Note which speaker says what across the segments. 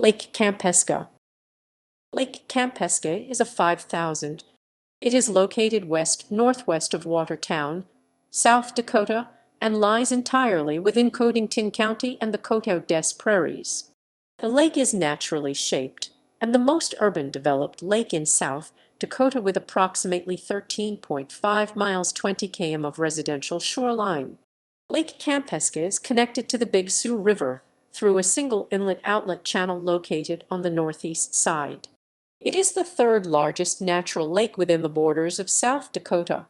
Speaker 1: Lake Kampeska. Lake Kampeska is a 5,000. It is located west-northwest of Watertown, South Dakota, and lies entirely within Codington County and the Coteau Prairies. The lake is naturally shaped, and the most urban developed lake in South Dakota with approximately 13.5 miles 20 km of residential shoreline. Lake Kampeska is connected to the Big Sioux River through a single inlet-outlet channel located on the northeast side. It is the third largest natural lake within the borders of South Dakota.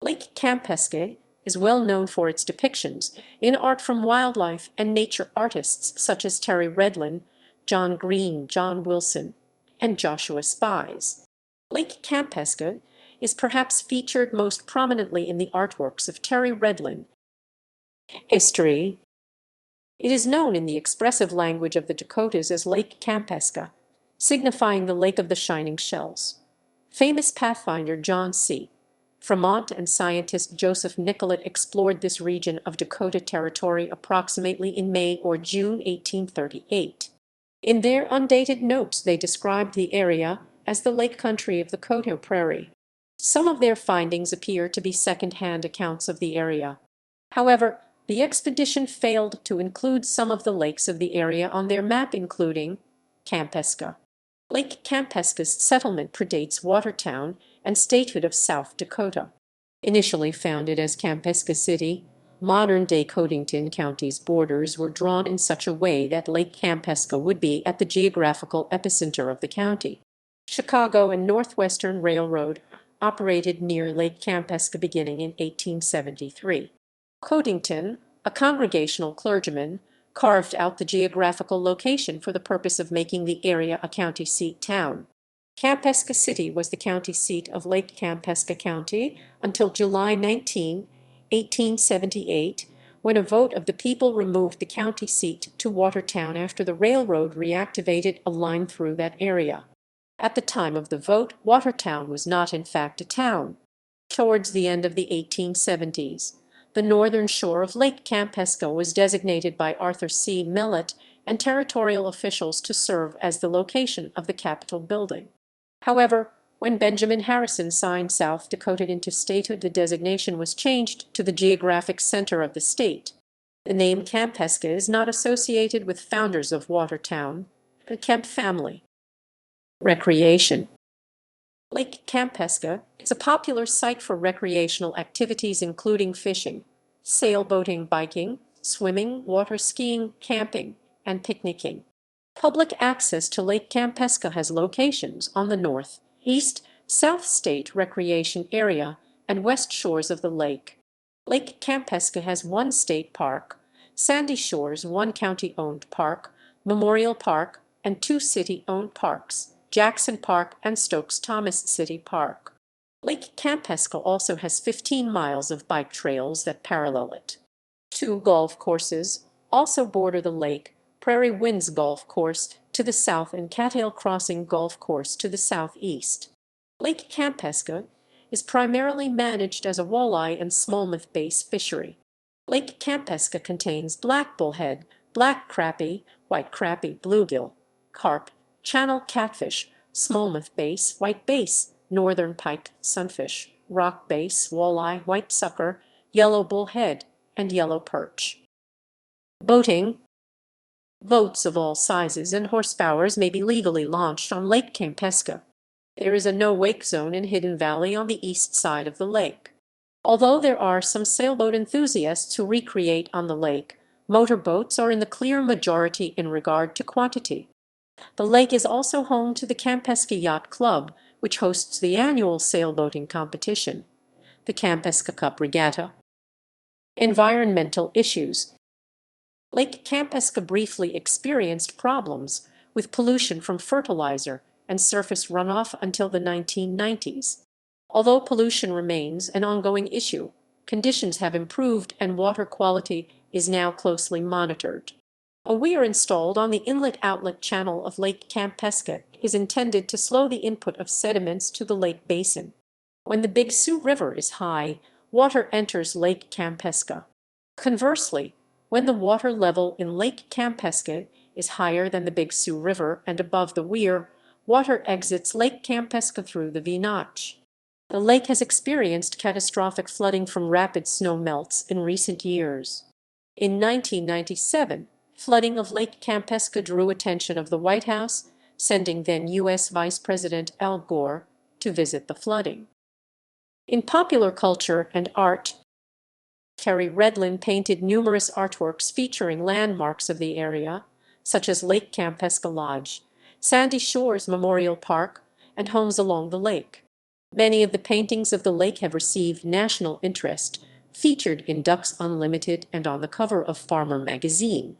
Speaker 1: Lake Kampeska is well known for its depictions in art from wildlife and nature artists such as Terry Redlin, John Greene, John Wilson, and Joshua Spies. Lake Kampeska is perhaps featured most prominently in the artworks of Terry Redlin. History. It is known in the expressive language of the Dakotas as Lake Kampeska, signifying the Lake of the Shining Shells. Famous pathfinder John C. Fremont and scientist Joseph Nicolet explored this region of Dakota Territory approximately in May or June 1838. In their undated notes they described the area as the lake country of the Coteau Prairie. Some of their findings appear to be second-hand accounts of the area. However, the expedition failed to include some of the lakes of the area on their map, including Kampeska. Lake Kampeska's settlement predates Watertown and statehood of South Dakota. Initially founded as Kampeska City, modern-day Codington County's borders were drawn in such a way that Lake Kampeska would be at the geographical epicenter of the county. Chicago and Northwestern Railroad operated near Lake Kampeska beginning in 1873. Codington, a congregational clergyman, carved out the geographical location for the purpose of making the area a county seat town. Kampeska City was the county seat of Lake Kampeska County until July 19, 1878, when a vote of the people removed the county seat to Watertown after the railroad reactivated a line through that area. At the time of the vote, Watertown was not in fact a town. Towards the end of the 1870s, the northern shore of Lake Kampeska was designated by Arthur C. Millett and territorial officials to serve as the location of the Capitol building. However, when Benjamin Harrison signed South Dakota into statehood, the designation was changed to the geographic center of the state. The name Kampeska is not associated with founders of Watertown, the Kemp family. Recreation. Lake Kampeska is a popular site for recreational activities including fishing, sailboating, biking, swimming, water skiing, camping, and picnicking. Public access to Lake Kampeska has locations on the north, east, south state recreation area, and west shores of the lake. Lake Kampeska has one state park, Sandy Shores one county-owned park, Memorial Park, and two city-owned parks, Jackson Park and Stokes Thomas City Park. Lake Kampeska also has 15 miles of bike trails that parallel it. Two golf courses also border the lake, Prairie Winds Golf Course to the south and Cattail Crossing Golf Course to the southeast. Lake Kampeska is primarily managed as a walleye and smallmouth bass fishery. Lake Kampeska contains black bullhead, black crappie, white crappie, bluegill, carp, channel catfish, smallmouth bass, white bass, northern pike, sunfish, rock bass, walleye, white sucker, yellow bullhead, and yellow perch. Boating. Boats of all sizes and horsepowers may be legally launched on Lake Kampeska. There is a no-wake zone in Hidden Valley on the east side of the lake. Although there are some sailboat enthusiasts who recreate on the lake, motorboats are in the clear majority in regard to quantity. The lake is also home to the Kampeska Yacht Club, which hosts the annual sailboating competition, the Kampeska Cup Regatta. Environmental issues. Lake Kampeska briefly experienced problems with pollution from fertilizer and surface runoff until the 1990s. Although pollution remains an ongoing issue, conditions have improved and water quality is now closely monitored. A weir installed on the inlet-outlet channel of Lake Kampeska is intended to slow the input of sediments to the lake basin. When the Big Sioux River is high, water enters Lake Kampeska. Conversely, when the water level in Lake Kampeska is higher than the Big Sioux River and above the weir, water exits Lake Kampeska through the V-notch. The lake has experienced catastrophic flooding from rapid snow melts in recent years. In 1997, flooding of Lake Kampeska drew attention of the White House, sending then U.S. Vice President Al Gore to visit the flooding. In popular culture and art, Terry Redlin painted numerous artworks featuring landmarks of the area, such as Lake Kampeska Lodge, Sandy Shores Memorial Park, and homes along the lake. Many of the paintings of the lake have received national interest, featured in Ducks Unlimited and on the cover of Farmer magazine.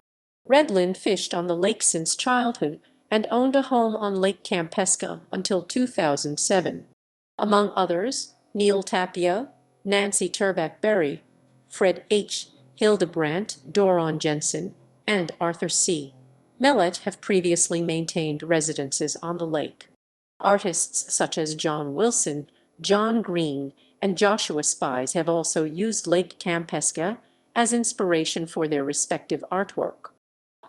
Speaker 1: Redlin fished on the lake since childhood and owned a home on Lake Kampeska until 2007. Among others, Neil Tapia, Nancy Turback Berry, Fred H. Hildebrandt, Doron Jensen, and Arthur C. Mellett have previously maintained residences on the lake. Artists such as John Wilson, John Greene, and Joshua Spies have also used Lake Kampeska as inspiration for their respective artwork.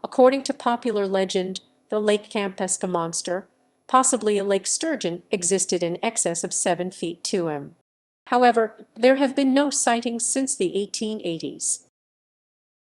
Speaker 1: According to popular legend, the Lake Kampeska monster, possibly a lake sturgeon, existed in excess of 7 feet 2 m. However, there have been no sightings since the 1880s.